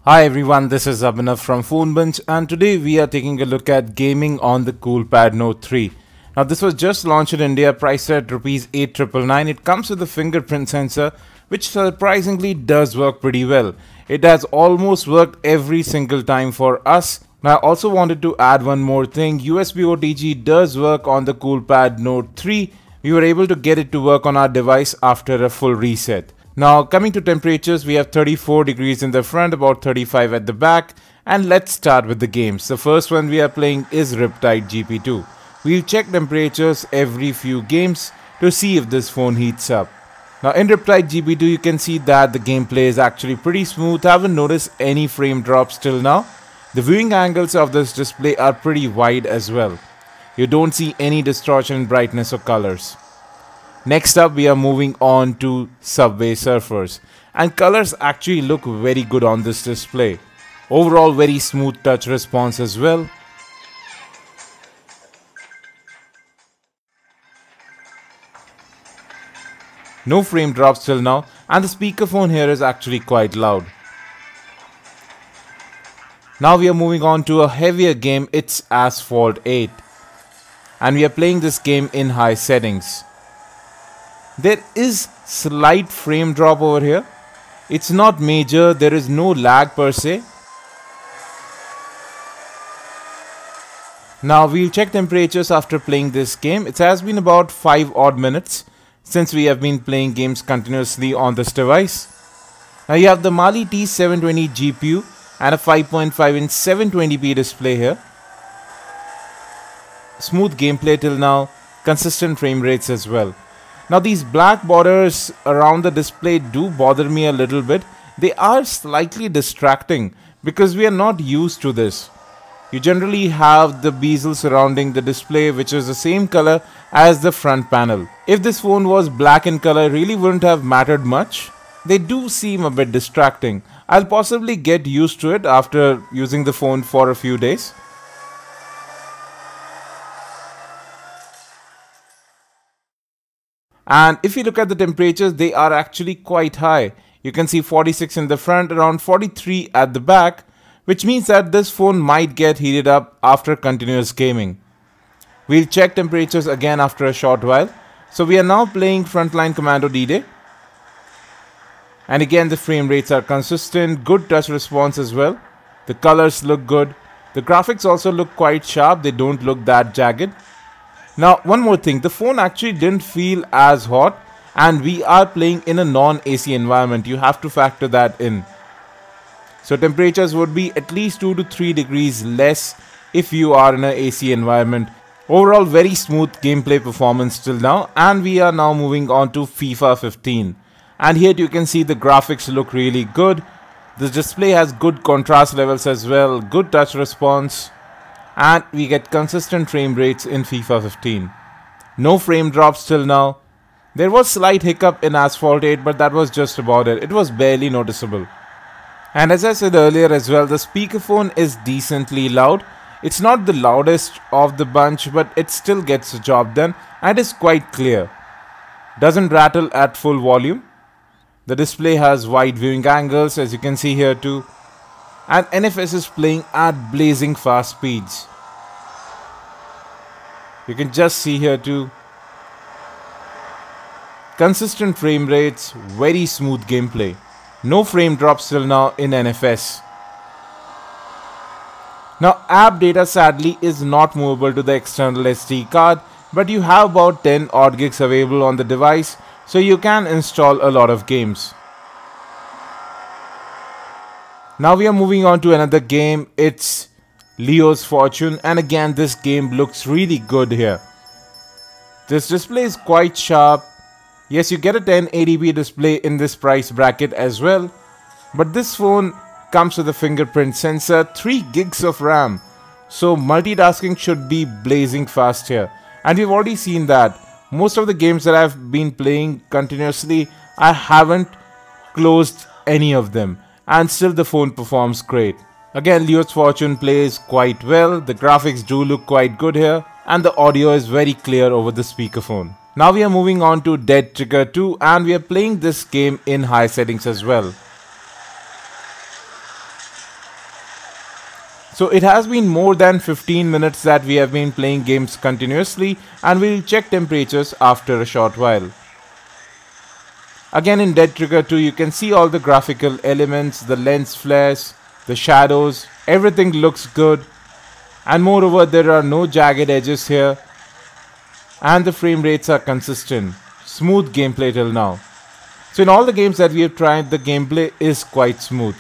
Hi everyone, this is Abhinav from PhoneBunch and today we are taking a look at gaming on the Coolpad Note 3. Now this was just launched in India, priced at Rs 8,999. It comes with a fingerprint sensor which surprisingly does work pretty well. It has almost worked every single time for us. Now I also wanted to add one more thing. USB OTG does work on the Coolpad Note 3. We were able to get it to work on our device after a full reset. Now coming to temperatures, we have 34 degrees in the front, about 35 at the back, and let's start with the games. The first one we are playing is Riptide GP2. We'll check temperatures every few games to see if this phone heats up. Now in Riptide GP2 you can see that the gameplay is actually pretty smooth. I haven't noticed any frame drops till now. The viewing angles of this display are pretty wide as well. You don't see any distortion in brightness or colors. Next up we are moving on to Subway Surfers, and colors actually look very good on this display. Overall very smooth touch response as well. No frame drops till now, and the speakerphone here is actually quite loud. Now we are moving on to a heavier game. It's Asphalt 8 and we are playing this game in high settings. There is slight frame drop over here. It's not major, there is no lag per se. Now we'll check temperatures after playing this game. It has been about 5 odd minutes since we have been playing games continuously on this device. Now you have the Mali T720 GPU and a 5.5 inch 720p display here. Smooth gameplay till now, consistent frame rates as well. Now these black borders around the display do bother me a little bit. They are slightly distracting because we are not used to this. You generally have the bezel surrounding the display which is the same color as the front panel. If this phone was black in color, it really wouldn't have mattered much. They do seem a bit distracting. I'll possibly get used to it after using the phone for a few days. And if you look at the temperatures, they are actually quite high. You can see 46 in the front, around 43 at the back, which means that this phone might get heated up after continuous gaming. We'll check temperatures again after a short while. So we are now playing Frontline Commando D-Day. And again the frame rates are consistent, good touch response as well. The colors look good. The graphics also look quite sharp, they don't look that jagged. Now one more thing, the phone actually didn't feel as hot and we are playing in a non-AC environment. You have to factor that in. So temperatures would be at least 2 to 3 degrees less if you are in an AC environment. Overall very smooth gameplay performance till now, and we are now moving on to FIFA 15. And here you can see the graphics look really good. The display has good contrast levels as well, good touch response. And we get consistent frame rates in FIFA 15. No frame drops till now. There was slight hiccup in Asphalt 8, but that was just about it. It was barely noticeable. And as I said earlier as well, the speakerphone is decently loud. It's not the loudest of the bunch, but it still gets the job done and is quite clear. Doesn't rattle at full volume. The display has wide viewing angles, as you can see here too. And NFS is playing at blazing fast speeds. You can just see here too. Consistent frame rates, very smooth gameplay. No frame drops till now in NFS. Now app data sadly is not movable to the external SD card, but you have about 10 odd gigs available on the device, so you can install a lot of games. Now we are moving on to another game. It's Leo's Fortune, and again this game looks really good here. This display is quite sharp. Yes, you get a 1080p display in this price bracket as well, but this phone comes with a fingerprint sensor, 3 gigs of RAM, so multitasking should be blazing fast here, and we've already seen that. Most of the games that I've been playing continuously, I haven't closed any of them, and still the phone performs great. Again, Leo's Fortune plays quite well, the graphics do look quite good here, and the audio is very clear over the speakerphone. Now we are moving on to Dead Trigger 2, and we are playing this game in high settings as well. So it has been more than 15 minutes that we have been playing games continuously, and we'll check temperatures after a short while. Again, in Dead Trigger 2 you can see all the graphical elements, the lens flares, the shadows, everything looks good, and moreover there are no jagged edges here, and the frame rates are consistent. Smooth gameplay till now. So in all the games that we have tried, the gameplay is quite smooth.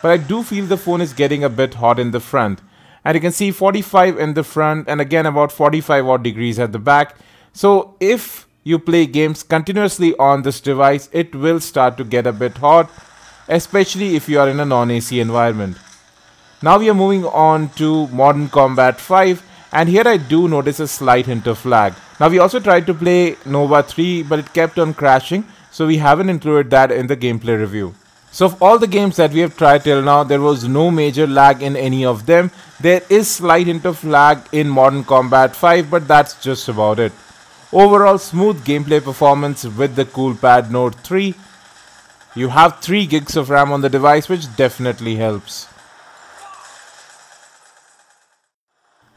But I do feel the phone is getting a bit hot in the front. And you can see 45 in the front and again about 45 odd degrees at the back. So if you play games continuously on this device, it will start to get a bit hot, especially if you are in a non-AC environment. Now we are moving on to Modern Combat 5, and here I do notice a slight hint of lag. Now we also tried to play Nova 3, but it kept on crashing, so we haven't included that in the gameplay review. So of all the games that we have tried till now, there was no major lag in any of them. There is slight hint of lag in Modern Combat 5, but that's just about it. Overall smooth gameplay performance with the Coolpad Note 3. You have 3 gigs of RAM on the device, which definitely helps.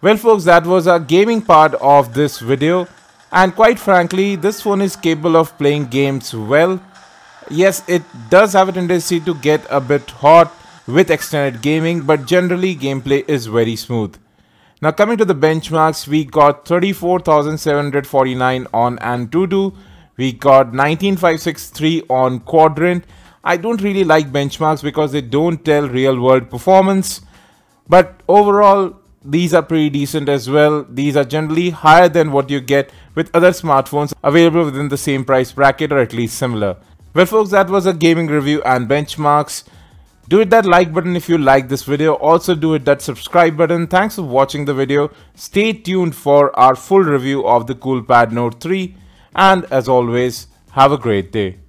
Well folks, that was our gaming part of this video, and quite frankly this phone is capable of playing games well. Yes, it does have a tendency to get a bit hot with extended gaming, but generally gameplay is very smooth. Now coming to the benchmarks, we got 34,749 on AnTuTu, we got 19,563 on Quadrant. I don't really like benchmarks because they don't tell real world performance, but overall these are pretty decent as well. These are generally higher than what you get with other smartphones available within the same price bracket or at least similar. Well folks, that was a gaming review and benchmarks. Do hit that like button if you like this video. Also do hit that subscribe button. Thanks for watching the video. Stay tuned for our full review of the Coolpad Note 3. And as always, have a great day.